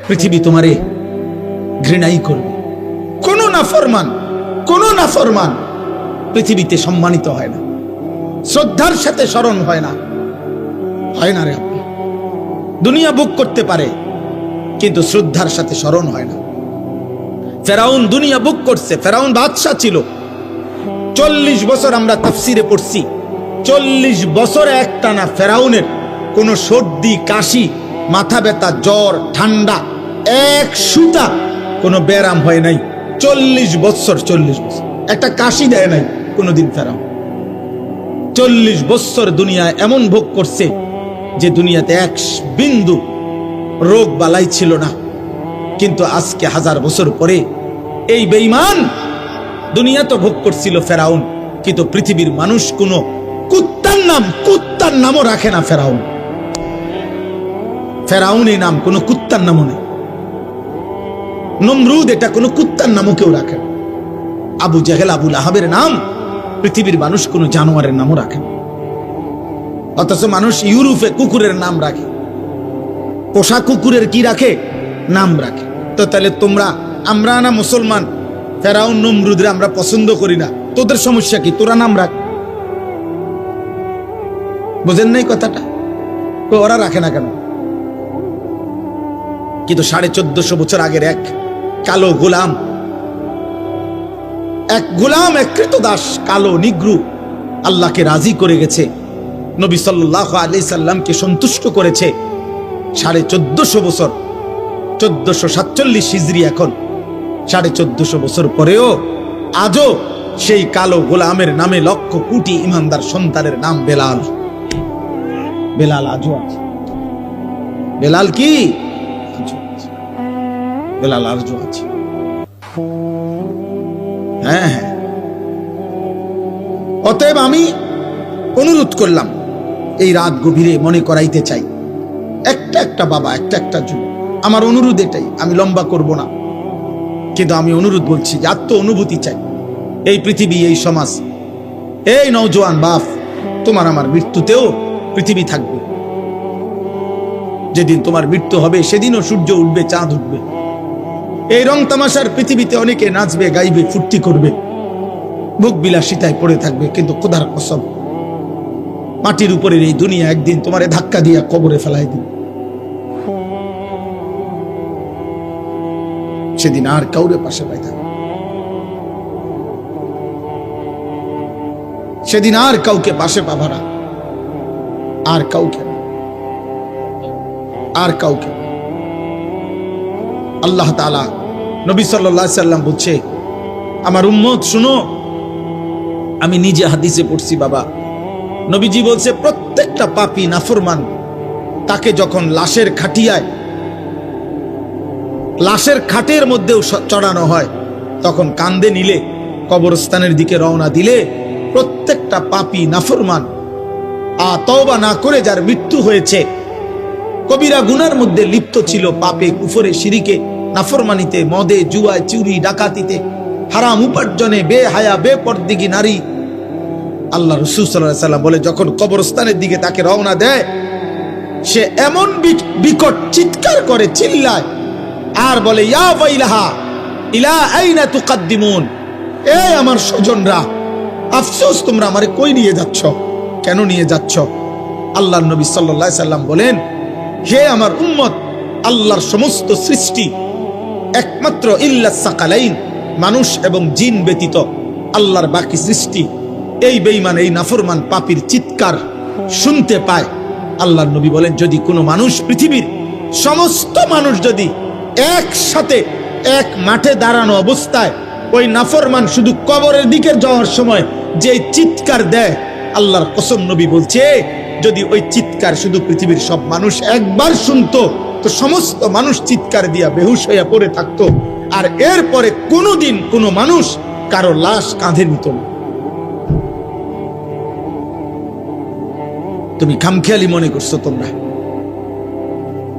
পৃথিবী তোমারে ঘৃণাই করবে। কোন নাফরমান পৃথিবীতে সম্মানিত হয় না, শ্রদ্ধার সাথে স্মরণ হয় না রে। আপনি দুনিয়া বুক করতে পারে কিন্তু শ্রদ্ধার সাথে স্মরণ হয় না। ফেরাউন দুনিয়া বুক করছে, ফেরাউন বাদশাহ ছিল। 40 বছর আমরা তাফসিরে পড়ছি, 40 বছর একটানা ফেরাউনের কোন সর্দি কাশি মাথা ব্যথা জ্বর ঠান্ডা এক সুতা কোনো ব্যারাম হয় নাই। 40 বছর একটা কাশি দেয় নাই কোনোদিন ফেরাউন। 40 বছর দুনিয়ায় এমন ভোগ করছে যে দুনিয়াতে এক বিন্দু রোগ বালাই ছিল না। কিন্তু আজকে 1000 বছর পরে এই বেঈমান দুনিয়া তো ভোগ করছিল ফেরাউন, কিন্তু পৃথিবীর মানুষ কোনো কুত্তার নামও রাখে না। ফেরাউন এই নাম কোনো কুত্তার নামও নেই। নমরুদ এটা কোনো কুত্তার নামও কেউ রাখে না। আবু জেহেল আবু লাহাবের নাম পৃথিবীর মানুষ কোনো জানোয়ারের নামও রাখে না। অথচ মানুষ ইউরোপে কুকুরের নাম রাখে, পোষা কুকুরের কি রাখে? নাম রাখে। তো তাহলে আমরা না মুসলমান, ফেরাউন নমরুদরে আমরা পছন্দ করি না, তোদের সমস্যা কি? তোরা নাম রাখ। বুঝেন নাই কথাটা? ওরা রাখে না কেন? কিন্তু 1450 বছর আগের এক কালো গোলাম, এক কৃতদাস কালো নিগ্রু আল্লাহকে রাজি করে গেছে, নবী সাল্লাল্লাহু আলাইহি সাল্লামকে সন্তুষ্ট করেছে। 1450 বছর, 1447 হিজরি, এখন 1450 বছর পরেও আজও সেই কালো গোলামের নামে লক্ষ কোটি ইমানদার সন্তানের নাম বেলাল। আজও আছে। বেলাল কি? বেলাল আজও আছে। হ্যাঁ, অতএব আমি অনুরোধ করলাম, এই রাত গভীরে মনে করাইতে চাই, একটা বাবা, একটা যুগ, আমার অনুরোধ এটাই। আমি লম্বা করব না, কিন্তু আমি অনুরোধ বলছি যে আত্ম অনুভূতি চাই। এই পৃথিবী, এই সমাজ, এই নওজোয়ান বাপ, তোমার আমার মৃত্যুতেও পৃথিবী থাকবে। যেদিন তোমার মৃত্যু হবে সেদিনও সূর্য উঠবে, চাঁদ উঠবে। এই রং তামাশার পৃথিবীতে অনেকে নাচবে, গাইবে, ফুর্তি করবে, ভোগ বিলাসিতায় পড়ে থাকবে, কিন্তু খোদার কসম, মাটির উপরের এই দুনিয়া একদিন তোমারে ধাক্কা দিয়া কবরে ফেলাই দিবে। সেদিন আর কাউরে পাশে পাই থাকবে, সেদিন আর কাউকে পাশে পাবা না, আর কাউকে। আল্লাহ তাআলা, নবী সাল্লাল্লাহু আলাইহি সাল্লাম বলছে, আমার উম্মত শুনো, আমি নিজে হাদিসে পড়ছি বাবা, নবীজি বলছে প্রত্যেকটা পাপী নাফরমান তাকে যখন লাশের খাটের মধ্যেও চড়ানো হয়, তখন কান্দে নিলে, কবরস্থানের দিকে রওনা দিলে, প্রত্যেকটা পাপী নাফরমান তওবা না করে যার মৃত্যু হয়েছে, কবিরা গুনার মধ্যে লিপ্ত ছিল, পাপে কুফরে শিরিকে নাফরমানিতে মদে জুয়ায় চুরি ডাকাতিতে হারাম উপার্জনে বেহায়া বেপরদিগী নারী, আল্লাহ রাসূল সাল্লাল্লাহু আলাইহি সাল্লাম বলে যখন কবরস্থানের দিকে তাকে রওনা দেয়, সে এমন বিকট চিৎকার করে, চিল্লায় আর বলে, ইয়া ওয়াইলাহা ইলা আইনা তুকাদ্দিমুন, এ আমার স্বজনরা, আফসোস তোমরা আমারে কই নিয়ে যাচ্ছ, কেন নিয়ে যাচ্ছ? আল্লাহর নবী সাল্লাল্লাহু আলাইহি সাল্লাম বলেন, হে আমার উম্মত, আল্লাহর সমস্ত সৃষ্টি একমাত্র ইল্লাস সাকালাইন, মানুষ এবং জিন ব্যতীত আল্লাহর বাকি সৃষ্টি এই বেঈমান, এই নাফরমান পাপীর চিৎকার শুনতে পায়। আল্লাহর নবী বলেন, যদি কোনো মানুষ, পৃথিবীর সমস্ত মানুষ যদি একসাথে এক মাঠে দাঁড়ানো অবস্থায় ওই নাফরমান শুধু কবরের দিকে যাওয়ার সময় যে চিৎকার দেয়, আল্লাহর কসম নবী বলছে, যদি ওই চিৎকার শুধু পৃথিবীর সব মানুষ একবার শুনতো, তো সমস্ত মানুষ চিৎকার দিয়া বেহুশ হইয়া পড়ে থাকতো, আর এরপরে কোনোদিন কোনো মানুষ কারো লাশ কাঁধে নিত না। তুমি খামখেয়ালি মনে করছো,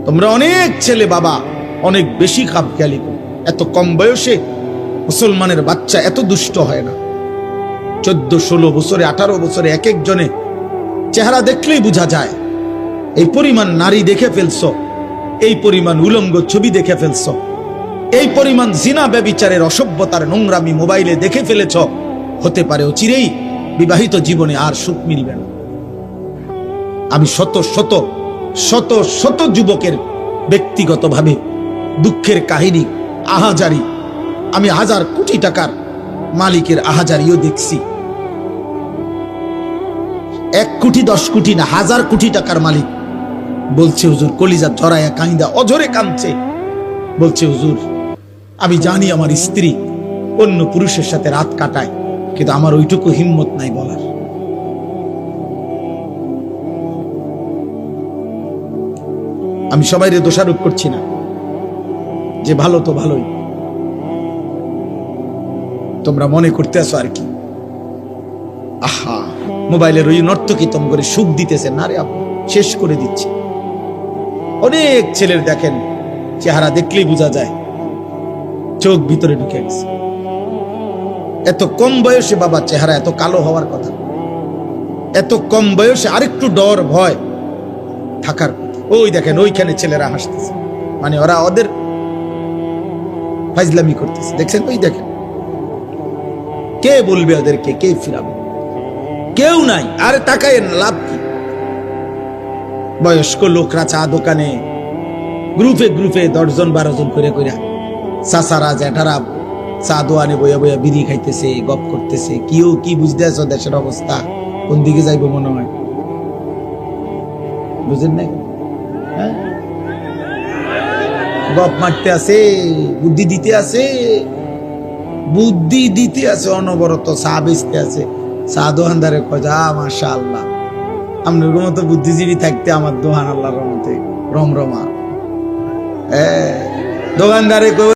তোমরা অনেক ছেলে বাবা অনেক বেশি খামখেয়ালি করো। এত কম বয়সে মুসলমানের বাচ্চা এত দুষ্ট হয় না। 14-16 বছরে, 18 বছরে এক একজনে চেহারা দেখলেই বোঝা যায়। এই পরিমাণ নারী দেখে ফেলছো, এই পরিমাণ উলঙ্গ ছবি দেখে ফেলছ, এই পরিমাণ জিনা ব্যভিচারের অসভ্যতার নোংরামি মোবাইলে দেখে ফেলেছ, হতে পারে অচিরেই বিবাহিত জীবনে আর সুখ মিলবে না। আমি শত শত শত শত যুবকের ব্যক্তিগতভাবে দুঃখের কাহিনী, আহাজারি, আমি 1000 কোটি টাকার মালিকের আহাজারিও দেখছি। 1 কোটি 10 কোটি না, 1000 কোটি টাকার মালিক বলছে হুজুর, কলিজা জড়ায়া কাঁদা অঝরে কাঁদছে, বলছে হুজুর আমি জানি আমার স্ত্রী অন্য পুরুষের সাথে রাত কাটায়, কিন্তু আমার ওইটুকু হিম্মত নাই বলার। আমি সবাইরে দোষারোপ করছি না, যে ভালো তো ভালোই, তোমরা মনে করতে আসো আর কি। আহা, মোবাইলের ওই নর্তকী তম করে সুখ দিতেছে না রে, আপনি শেষ করে দিচ্ছে। অনেক ছেলের দেখেন চেহারা দেখলেই বোঝা যায় চোখ ভিতরে ঢুকে গেছে। এত কম বয়সে বাবা চেহারা এত কালো হওয়ার কথা, এত কম বয়সে আরেকটু ডর ভয় থাকার কথা। ওই দেখেন ওইখানে ছেলেরা হাসতেছে, মানে ওরা ওদের ফাজলামি করতেছে, দেখছেন? ওই দেখেন, কে বলবে ওদেরকে, কে ফিরাবে? কেউ নাই। আরে তাকায় লাভ কি? বয়স্ক লোকরা চা দোকানে গ্রুপে গ্রুপে 10 জন 12 জন করে কইরা, চাচারা জ্যাঠারা চা দোয়ানে বইয়া বইয়া বিড়ি খাইতেছে, গপ করতেছে। কেউ কি বুঝতে আছো দেশের অবস্থা কোন দিকে যাইবো মনে হয়? বুঝেন না? হ্যাঁ, গপ মারতে আছে, বুদ্ধি দিতে আছে, বুদ্ধি দিতে আছে, অনবরত চা বেচতে আছে। চা দোকানদারে কজা মাশাআল্লাহ, আপনার মতো বুদ্ধিজীবী থাকতে আমার দোকান আল্লাহর রহমতে রমরমা। দোকানদারে